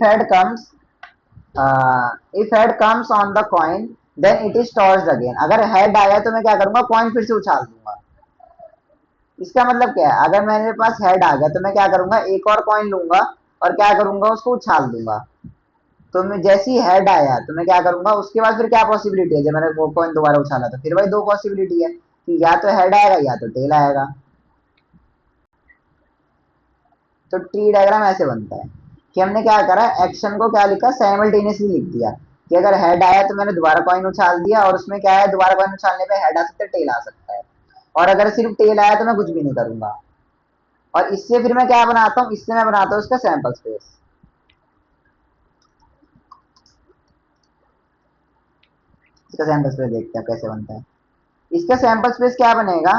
head comes on the coin then it is tossed again. अगर हेड आया तो मैं क्या करूंगा, कॉइन फिर से उछाल दूंगा। इसका मतलब क्या है, अगर मेरे पास हेड आ गया तो मैं क्या करूंगा, एक और कॉइन लूंगा और क्या करूंगा, उसको उछाल दूंगा। तो मैं जैसे ही हेड आया तो मैं क्या करूंगा, उसके बाद फिर क्या पॉसिबिलिटी है, जब मैंने वो कॉइन दोबारा उछाला तो फिर वही दो पॉसिबिलिटी है, कि या तो हेड आएगा या तो टेल आएगा। तो ट्री डायग्राम ऐसे बनता है कि हमने क्या करा, एक्शन को क्या लिखा, साइमल्टेनियसली लिख दिया, कि अगर हेड आया तो मैंने दोबारा कॉइन उछाल दिया, और उसमें क्या है, दोबारा कॉइन उछालने पे हेड आ सकता है, टेल आ सकता है, और अगर सिर्फ टेल आया तो मैं कुछ भी नहीं करूंगा। और इससे फिर मैं क्या बनाता हूँ, इससे मैं बनाता हूँ इसका सैंपल स्पेस। इसका सैंपल स्पेस देखते हैं कैसे बनता है। इसका सैंपल स्पेस क्या बनेगा,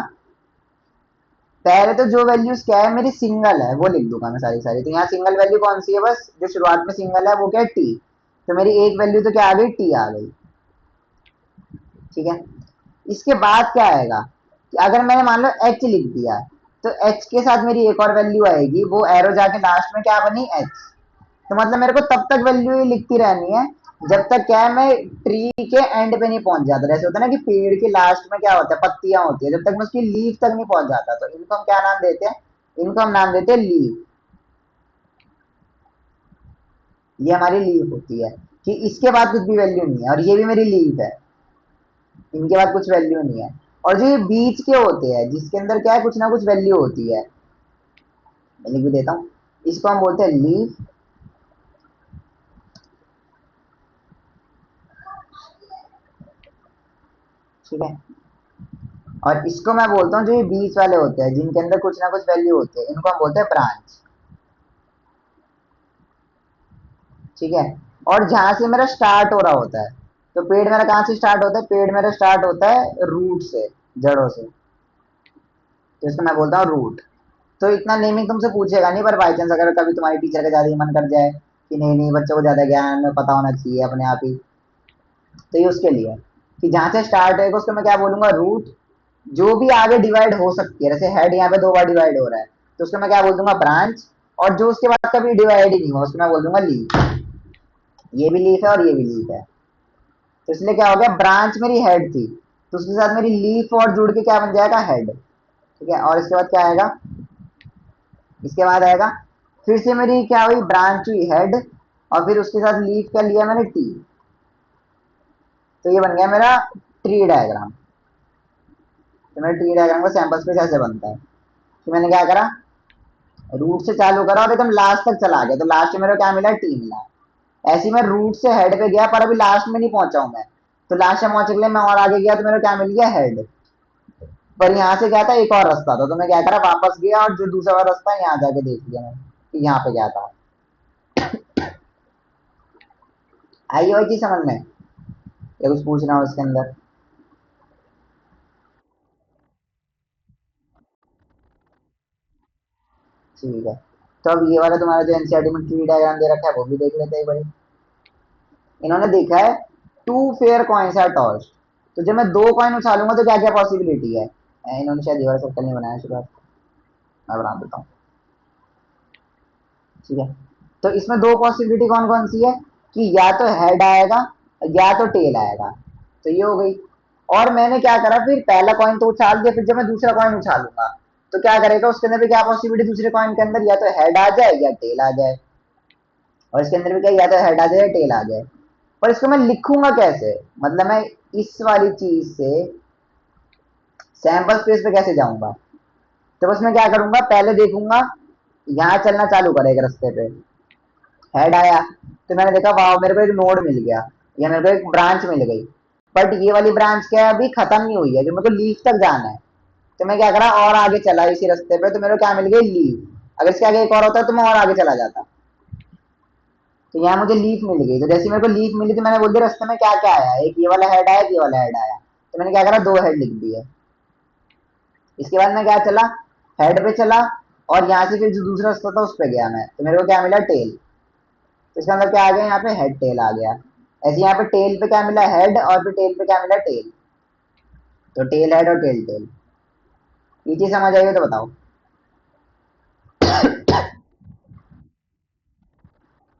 पहले तो जो वैल्यूज क्या है मेरी सिंगल है वो लिख दूंगा मैं सारी सारी। तो यहाँ सिंगल वैल्यू कौन सी है, बस जो शुरुआत में सिंगल है वो क्या है, टी। तो मेरी एक वैल्यू तो क्या आ गई, टी आ गई। ठीक है, इसके बाद क्या आएगा, कि अगर मैंने मान लो एच लिख दिया, तो एच के साथ मेरी एक और वैल्यू आएगी, वो एरो जाके लास्ट में क्या बनी, एच। तो मतलब मेरे को तब तक वैल्यू लिखती रहनी है जब तक क्या है, मैं ट्री के एंड पे नहीं पहुंच जाता। जैसे होता है ना कि पेड़ के लास्ट में क्या होता है, पत्तियां होती है, जब तक मैं उसकी लीफ तक नहीं पहुंच जाता, तो इनको हम क्या नाम देते हैं, इनको हम नाम देते हैं लीफ। ये हमारी लीफ होती है, कि इसके बाद कुछ भी वैल्यू नहीं है, और ये भी मेरी लीफ है, इनके बाद कुछ वैल्यू नहीं है। और जो ये बीच के होते हैं जिसके अंदर क्या है, कुछ ना कुछ वैल्यू होती है, मैं लिख भी देता हूँ, इसको हम बोलते हैं लीफ। ठीक है, और इसको मैं बोलता हूँ जो ये बीच वाले होते हैं जिनके अंदर कुछ ना कुछ वैल्यू होती है, इनको हम बोलते हैं ब्रांच। ठीक है, और जहां से मेरा स्टार्ट हो रहा होता है, तो पेड़ मेरा कहाँ से स्टार्ट होता है, पेड़ मेरा स्टार्ट होता है रूट से, जड़ों से, तो इसको मैं बोलता हूँ रूट। तो इतना नेमिंग तुमसे पूछेगा नहीं, पर बाई चांस अगर कभी तुम्हारी टीचर का ज्यादा ही मन कर जाए कि नहीं नहीं बच्चों को ज्यादा ज्ञान पता होना चाहिए अपने आप ही, तो ये उसके लिए है, कि जहां से स्टार्ट होगा उसको मैं क्या बोलूंगा, रूट। जो भी आगे डिवाइड हो सकती है, जैसे हेड यहाँ पे दो बार डिवाइड हो रहा है, तो उसको मैं क्या बोल दूंगा, ब्रांच। और जो उसके बाद कभी डिवाइड ही नहीं हुआ उसको मैं बोल दूंगा लीफ। ये भी लीफ है और ये भी लीफ है। तो इसलिए क्या हो गया, ब्रांच मेरी हेड थी, तो उसके साथ मेरी लीफ और जुड़ के क्या बन जाएगा, हेड। ठीक है, और इसके बाद क्या आएगा, इसके बाद आएगा, फिर से मेरी क्या हुई, ब्रांच हुई हेड, और फिर उसके साथ लीफ का लिया मैंने टी। तो ये बन गया मेरा ट्री डायग्राम। तो मेरे ट्री डायग्राम का सैंपल स्पेस ऐसे बनता है, कि मैंने क्या करा, रूट से चालू करा और एकदम लास्ट तक चला गया, तो लास्ट में मेरे को क्या मिला, टी मिला। ऐसे ही मैं रूट से हेड पे गया, पर अभी लास्ट में नहीं पहुंचा हूं मैं, तो लास्ट में पहुंचने के लिए मैं और आगे गया तो मेरे को क्या मिल गया, हेड। पर यहाँ से क्या था, एक और रास्ता था, तो मैं क्या करा, वापस गया और जो दूसरा वाला रास्ता है यहाँ जाके देख लिया मैं कि यहाँ पे क्या था। आई वही चीज समझ में, या कुछ पूछना हो इसके अंदर? ठीक है, तो अब ये वाला तुम्हारा जो एनसीईआरटी में ट्री डायग्राम दे रखा है वो भी देख लेते हैं एक बार। इन्होंने देखा है two fair coins are tossed, तो जब मैं दो कॉइन उछालूंगा तो क्या क्या पॉसिबिलिटी है? इन्होंने शायद ये वाला सर्कल नहीं बनाया शुरुआत, मैं बना देता हूँ। ठीक है, तो इसमें दो पॉसिबिलिटी कौन कौन सी है, कि या तो हेड आएगा या तो टेल आएगा, तो ये हो गई। और मैंने क्या करा, फिर पहला कॉइन तो उछाल दिया, फिर जब मैं दूसरा कॉइन उछालूंगा तो क्या करेगा, उसके अंदर भी क्या पॉसिबिलिटी दूसरे कॉइन के अंदर, या तो हेड आ जाए या टेल आ जाए। और इसके अंदर भी क्या, या तो हेड आ जाए या टेल आ जाए। पर इसको मैं लिखूंगा कैसे, मतलब मैं इस वाली चीज से सैंपल स्पेस पे कैसे जाऊंगा? तो बस मैं क्या करूंगा, पहले देखूंगा, यहाँ चलना चालू करेगा रास्ते पे, हेड आया तो मैंने देखा वाह मेरे को एक नोड मिल गया, या मेरे को एक ब्रांच मिल गई। बट ये वाली ब्रांच क्या है, अभी खत्म नहीं हुई है, जो मेरे को लीफ तक जाना है। तो मैं क्या करा, और आगे चला इसी रास्ते पे, तो मेरे को क्या मिल गई, लीफ। अगर इसके आगे एक और होता तो मैं और आगे चला जाता। तो यहाँ मुझे लीफ मिल गई, तो जैसे मेरे को लीफ मिली तो मैंने बोल दिया रास्ते में क्या क्या आया, एक ये वाला हेड आया, एक ये वाला हेड आया, तो मैंने क्या करा, दो हेड लिख दिए। इसके बाद मैं क्या चला, हेड पे चला, और यहाँ से फिर जो दूसरा रास्ता था उस पर गया मैं, तो मेरे को क्या मिला, टेल। तो इसका मतलब क्या आ गया, यहाँ पे हेड टेल आ गया। ऐसे यहाँ पे टेल पे क्या मिला, हेड, और फिर टेल पे क्या मिला, टेल। तो टेल हेड और टेल टेल, ये चीज समझ आई हो तो बताओ।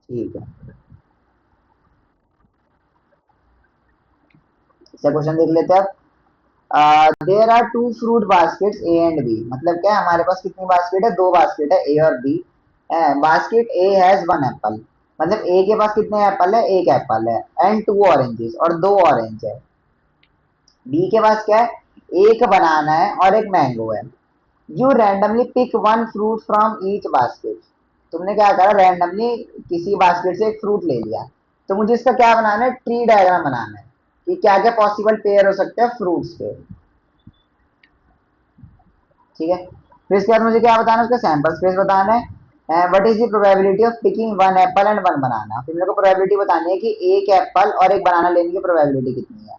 ठीक है, इसका क्वेश्चन देख लेते हैं अब। There are two fruit baskets A and B, मतलब क्या है, हमारे पास कितनी बास्केट है, दो बास्केट है, ए और B. Basket A has one apple, मतलब ए के पास कितने एप्पल है, एक एप्पल है, एंड टू ऑरेंजेस, और दो ऑरेंज है। बी के पास क्या है, एक बनाना है और एक मैंगो है। You randomly pick one fruit from each basket, तुमने क्या करा, रैंडमली किसी बास्केट से एक फ्रूट ले लिया। तो मुझे इसका क्या बनाना है, ट्री डायग्राम बनाना है, कि क्या क्या पॉसिबल पेयर हो सकते हैं फ्रूट्स के। ठीक है, फिर इसके बाद मुझे क्या बताना है, उसका सैंपल स्पेस बताना है, what is the probability of picking one apple and one banana, फिर मेरे को प्रोबेबिलिटी बतानी है कि एक एप्पल और एक बनाना लेने की प्रोबेबिलिटी कितनी है।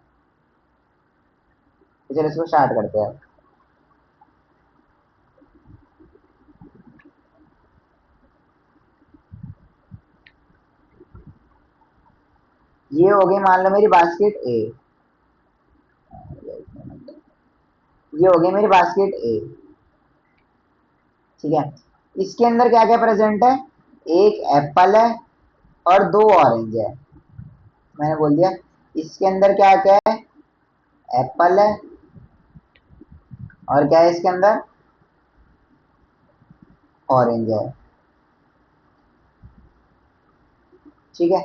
तो चलो इसको स्टार्ट करते हैं। ये हो गई मान लो मेरी बास्केट ए, ये हो गई मेरी बास्केट ए। ठीक है, इसके अंदर क्या क्या प्रेजेंट है, एक एप्पल है और दो ऑरेंज है, मैंने बोल दिया। इसके अंदर क्या क्या है, एप्पल है, और क्या है इसके अंदर, ऑरेंज है। ठीक है,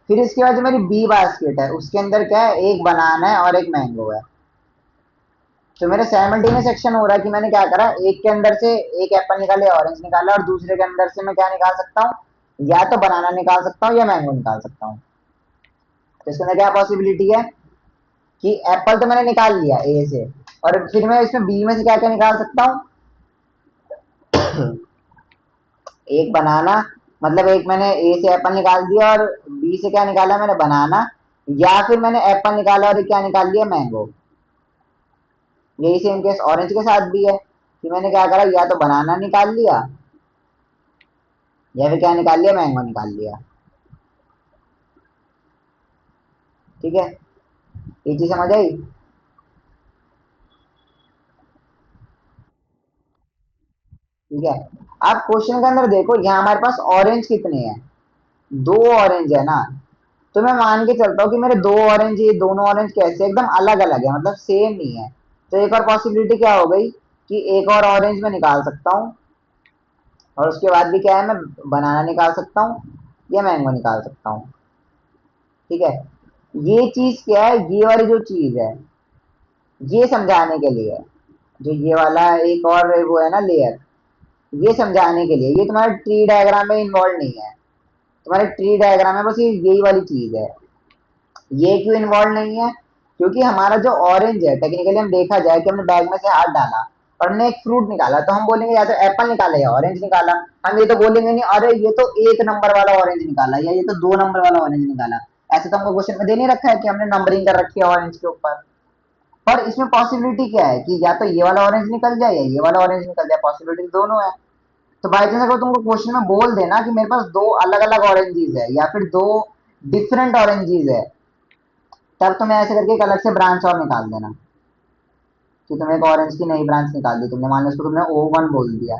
फिर इसके बाद जो मेरी बी बास्केट है उसके अंदर क्या है, एक बनाना है और एक मैंगो है। तो मेरा साइमल्टेनियस सेक्शन हो रहा है कि मैंने क्या करा, एक के अंदर से एक एप्पल निकाले, ऑरेंज निकाला, और दूसरे के अंदर से मैं क्या निकाल सकता हूँ, या तो बनाना निकाल सकता हूँ या मैंगो निकाल सकता हूँ। तो इसके अंदर क्या पॉसिबिलिटी है, कि एप्पल तो मैंने निकाल लिया ए से, और फिर मैं इसमें बी में से क्या क्या निकाल सकता हूँ, एक बनाना, मतलब एक मैंने ए से एप्पल निकाल दिया, और बी से क्या निकाला मैंने, बनाना, या फिर मैंने एप्पल निकाला और क्या निकाल दिया, मैंगो। यही सेम केस ऑरेंज के साथ भी है, कि मैंने क्या करा, या तो बनाना निकाल लिया या फिर क्या निकाल लिया, मैंगो निकाल लिया। ठीक है, ये चीज समझ आई? ठीक है, आप क्वेश्चन के अंदर देखो, यहाँ हमारे पास ऑरेंज कितने हैं, दो ऑरेंज है ना। तो मैं मान के चलता हूँ कि मेरे दो ऑरेंज, ये दोनों ऑरेंज कैसे एकदम अलग अलग है, मतलब सेम नहीं है। तो एक और पॉसिबिलिटी क्या हो गई, कि एक और ऑरेंज में निकाल सकता हूँ, और उसके बाद भी क्या है, मैं बनाना निकाल सकता हूँ या मैंगो निकाल सकता हूँ। ठीक है, ये चीज क्या है, ये वाली जो चीज है, ये समझाने के लिए, जो ये वाला एक और वो है ना लेयर, ये समझाने के लिए, ये तुम्हारे ट्री डायग्राम में इन्वॉल्व नहीं है। तुम्हारे ट्री डायग्राम में बस ये यही वाली चीज है। ये क्यों इन्वॉल्व नहीं है, क्योंकि हमारा जो ऑरेंज है, टेक्निकली हम देखा जाए कि हमने बैग में से हाथ डाला और हमने एक फ्रूट निकाला, तो हम बोलेंगे या तो एप्पल निकाला या ऑरेंज निकाला। हम ये तो बोलेंगे नहीं अरे ये तो 1 नंबर वाला ऑरेंज निकाला या ये तो 2 नंबर वाला ऑरेंज निकाला। ऐसे तो हमको क्वेश्चन में दे नहीं रखा है कि हमने नंबरिंग कर रखी है ऑरेंज के ऊपर। और इसमें पॉसिबिलिटी क्या है कि या तो ये वाला ऑरेंज निकल जाए या ये वाला ऑरेंज निकल जाए, पॉसिबिलिटी दोनों है। तो बाई चांस अगर तुमको क्वेश्चन में बोल देना कि मेरे पास दो अलग अलग ऑरेंजीज है या फिर दो डिफरेंट ऑरेंजीज है, तब तुम्हें ऐसे करके एक अलग से ब्रांच और निकाल देना कि तुम्हें एक ऑरेंज की नई ब्रांच निकाल दी तुमने, मान लो इसको तुमने O1 बोल दिया।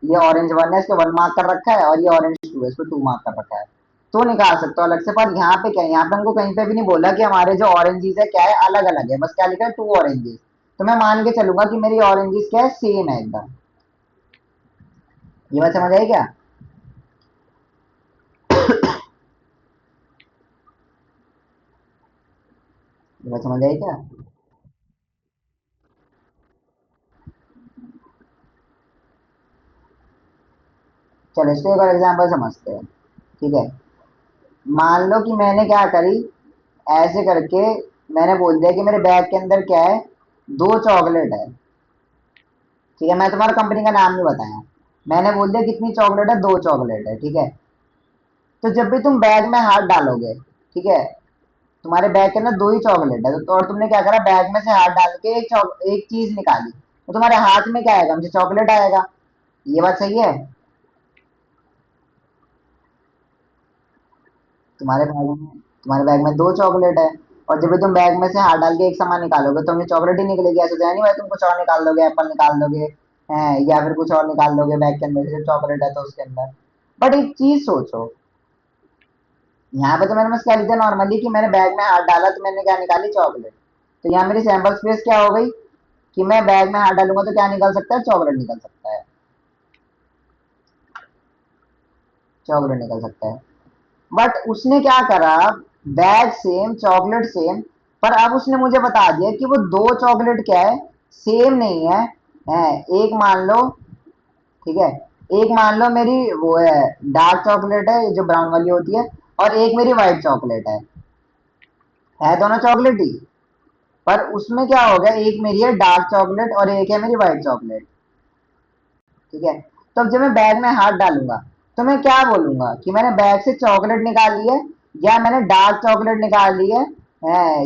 ये ऑरेंज 1 है, इसको 1 मार्क कर रखा है, और ये ऑरेंज 2 है, इसको 2 मार्क कर रखा है। तो निकाल सकते हो अलग से। पर यहाँ पे क्या है, यहाँ पे हमको कहीं पे भी नहीं बोला कि हमारे जो ऑरेंजेस है क्या है, अलग अलग है, बस क्या लिखा है 2 ऑरेंजेस। तो मैं मान के चलूंगा कि मेरी ऑरेंजेस क्या है, सेम है एकदम। ये बात समझ आई क्या? ये बात समझ आई क्या? चलो इसको एक और एग्जाम्पल समझते हैं। ठीक है, मान लो कि मैंने क्या करी, ऐसे करके मैंने बोल दिया कि मेरे बैग के अंदर क्या है, 2 चॉकलेट है। ठीक है, मैं तुम्हारा कंपनी का नाम नहीं बताया, मैंने बोल दिया कितनी चॉकलेट है, 2 चॉकलेट है। ठीक है, तो जब भी तुम बैग में हाथ डालोगे, ठीक है, तुम्हारे बैग के अंदर 2 ही चॉकलेट है, तो और तुमने क्या करा, बैग में से हाथ डाल के एक चीज निकाली, तो तुम्हारे हाथ में क्या आएगा, मुझे चॉकलेट आएगा। ये बात सही है? तुम्हारे बैग में 2 चॉकलेट है, और जब भी तुम बैग में से हाथ डाल के एक सामान निकालोगे तो हमें चॉकलेट ही निकलेगी। ऐसा तो है नहीं भाई तुम कुछ और निकाल दोगे, एप्पल निकाल दोगे हैं, या फिर कुछ और निकाल दोगे बैग के अंदर से, चॉकलेट है तो उसके अंदर। बट एक चीज सोचो, यहाँ पे तो मैंने बस कह दिया नॉर्मली कि मैंने बैग में हाथ डाला तो मैंने क्या निकाली, चॉकलेट। तो यहाँ मेरी सैंपल स्पेस क्या हो गई कि मैं बैग में हाथ डालूंगा तो क्या निकल सकता है, चॉकलेट निकल सकता है। चॉकलेट निकल सकता है। बट उसने क्या करा, बैग सेम चॉकलेट सेम, पर अब उसने मुझे बता दिया कि वो 2 चॉकलेट क्या है, सेम नहीं है। है एक मान लो, ठीक है, एक मान लो मेरी वो है डार्क चॉकलेट है जो ब्राउन वाली होती है, और एक मेरी व्हाइट चॉकलेट है दोनों चॉकलेट ही। पर उसमें क्या हो गया, एक मेरी है डार्क चॉकलेट और एक है मेरी व्हाइट चॉकलेट। ठीक है, तो अब जब मैं बैग में हाथ डालूंगा तो मैं क्या बोलूंगा कि मैंने बैग से चॉकलेट निकाली है, या मैंने डार्क चॉकलेट निकाल ली है,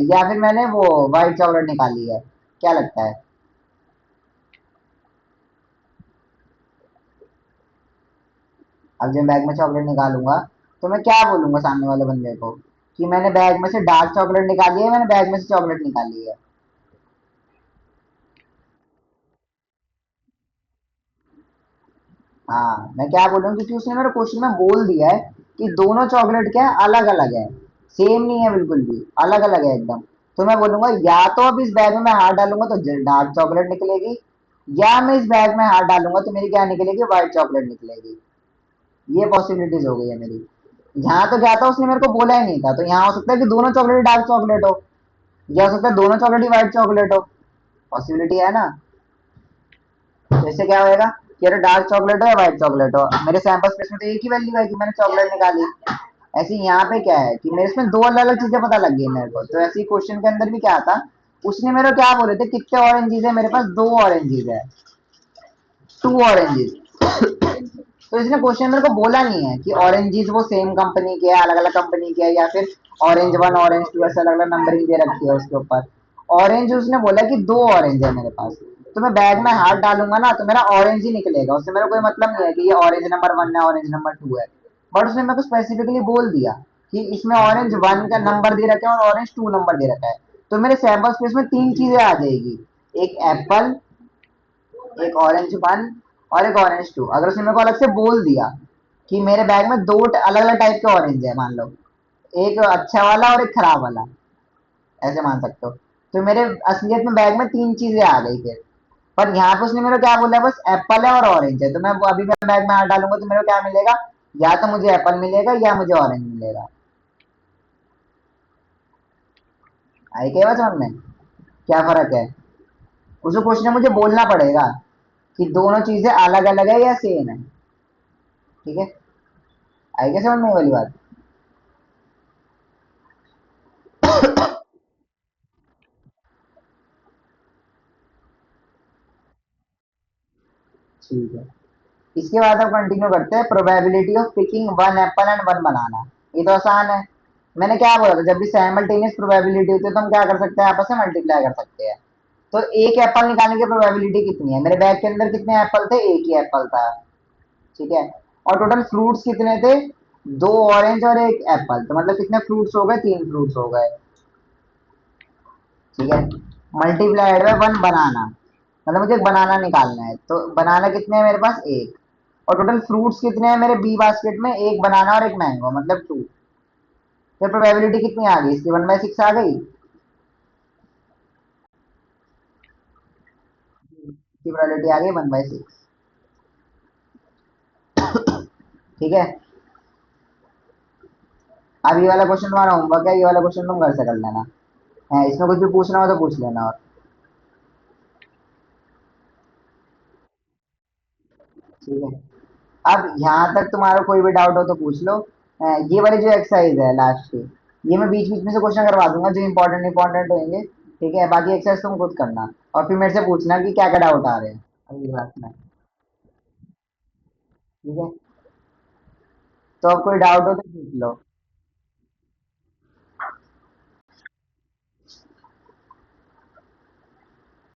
या फिर मैंने वो व्हाइट चॉकलेट निकाली है? क्या लगता है? अब जब बैग में चॉकलेट निकालूंगा तो मैं क्या बोलूंगा सामने वाले बंदे को, कि मैंने बैग में से डार्क चॉकलेट निकाली है, मैंने बैग में से चॉकलेट निकाली है। हाँ, मैं क्या बोल रहा हूँ, क्योंकि उसने मेरे क्वेश्चन में बोल दिया है कि दोनों चॉकलेट क्या है, अलग अलग है, सेम नहीं है बिल्कुल भी, अलग अलग है एकदम। तो मैं बोलूंगा या तो अब इस बैग में मैं हाथ डालूंगा तो डार्क चॉकलेट निकलेगी, या मैं इस बैग में हाथ डालूंगा तो मेरी क्या निकलेगी, व्हाइट चॉकलेट निकलेगी। ये पॉसिबिलिटीज हो गई है मेरी। यहाँ तो क्या था, उसने मेरे को बोला ही नहीं था, तो यहाँ हो सकता है कि दोनों चॉकलेट डार्क चॉकलेट हो, या हो सकता है दोनों चॉकलेट ही व्हाइट चॉकलेट हो। पॉसिबिलिटी है ना? तो इससे क्या होएगा कि अरे डार्क चॉकलेट हो या व्हाइट चॉकलेट हो, मेरे सैंपल स्पेस में तो एक ही वैल्यू है कि मैंने चॉकलेट निकाली। ऐसे ही यहाँ पे क्या है कि मेरे इसमें दो अलग अलग चीजें पता लग गई मेरे को। तो ऐसे ही क्वेश्चन के अंदर भी क्या था, उसने मेरे को क्या बोले थे, कितने ऑरेंजेस है मेरे पास, 2 ऑरेंजेस है, 2 ऑरेंजेस। तो इसने क्वेश्चन मेरे को बोला नहीं है कि ऑरेंजेस वो सेम कंपनी के है, अलग अलग कंपनी के है, या फिर ऑरेंज 1 ऑरेंज 2 ऐसे अलग अलग नंबरिंग दे रखी है उसके ऊपर। ऑरेंज उसने बोला कि 2 ऑरेंज है मेरे पास। तो मैं बैग में हाथ डालूंगा ना तो मेरा ऑरेंज ही निकलेगा, उससे मेरा कोई मतलब नहीं है कि ये ऑरेंज नंबर 1 है ऑरेंज नंबर 2 है। बट उसने मेरे को स्पेसिफिकली बोल दिया कि इसमें ऑरेंज 1 का नंबर दे रखा है और ऑरेंज 2 नंबर दे रखा है। तो मेरे सैंपल स्पेस में 3 चीजें आ जाएगी, एक एप्पल, एक ऑरेंज 1 और एक ऑरेंज 2। अगर उसने मेरे को अलग से बोल दिया कि मेरे बैग में दो अलग अलग टाइप के ऑरेंज है, मान लो एक अच्छा वाला और एक खराब वाला, ऐसे मान सकते हो, तो मेरे असलियत में बैग में 3 चीजें आ गई फिर। पर यहाँ पे उसने मेरे को क्या बोला है, बस एप्पल है और ऑरेंज है, तो मैं अभी मैं बैग में हाथ डालूंगा तो मेरे को क्या मिलेगा, या तो मुझे एप्पल मिलेगा या मुझे ऑरेंज मिलेगा। आई क्या बात समझ में? क्या फर्क है? उसको क्वेश्चन मुझे बोलना पड़ेगा कि दोनों चीजें अलग अलग है या सेम है। ठीक है, आई क्या समझ में ये वाली बात? ठीक है, इसके बाद हम कंटिन्यू करते हैं probability of picking one apple and one banana. ये तो आसान है। मैंने क्या बोला था, जब भी साइमल्टेनियस प्रोबेबिलिटी होती है तो हम क्या कर सकते हैं, आपस में मल्टीप्लाई कर सकते हैं। तो एक एप्पल निकालने की प्रोबेबिलिटी कितनी है, मेरे बैग के अंदर कितने एप्पल थे, एक ही एप्पल था। ठीक है। और टोटल फ्रूट्स कितने थे, दो ऑरेंज और एक एप्पल, तो मतलब कितने फ्रूट्स हो गए, तीन फ्रूट्स हो गए। ठीक है। मल्टीप्लाइड बाय वन बनाना, मतलब मुझे एक बनाना निकालना है, तो बनाना कितने हैं मेरे पास, एक। और टोटल फ्रूट्स कितने हैं मेरे बी बास्केट में, एक बनाना और एक मैंगो, मतलब टू। फिर प्रोबेबिलिटी कितनी आ गई इसकी, 1/6 आ गई। इसकी प्रोबेबिलिटी आ गई 1/6। ठीक है। अब ये वाला क्वेश्चन तुम्हारा होमवर्क है, ये वाला क्वेश्चन तुम घर से कर लेना है, इसमें कुछ भी पूछना हो तो पूछ लेना। और ठीक है। अब यहाँ तक तुम्हारा कोई भी डाउट हो तो पूछ लो। ये वाली जो एक्सरसाइज है लास्ट की, ये मैं बीच बीच में से क्वेश्चन करवा दूंगा जो इंपॉर्टेंट इंपॉर्टेंट होंगे। ठीक है, बाकी एक्सरसाइज तुम खुद करना और फिर मेरे से पूछना कि क्या क्या डाउट आ रहे हैं अगली क्लास में। ठीक है। तो अब कोई डाउट हो तो पूछ लो।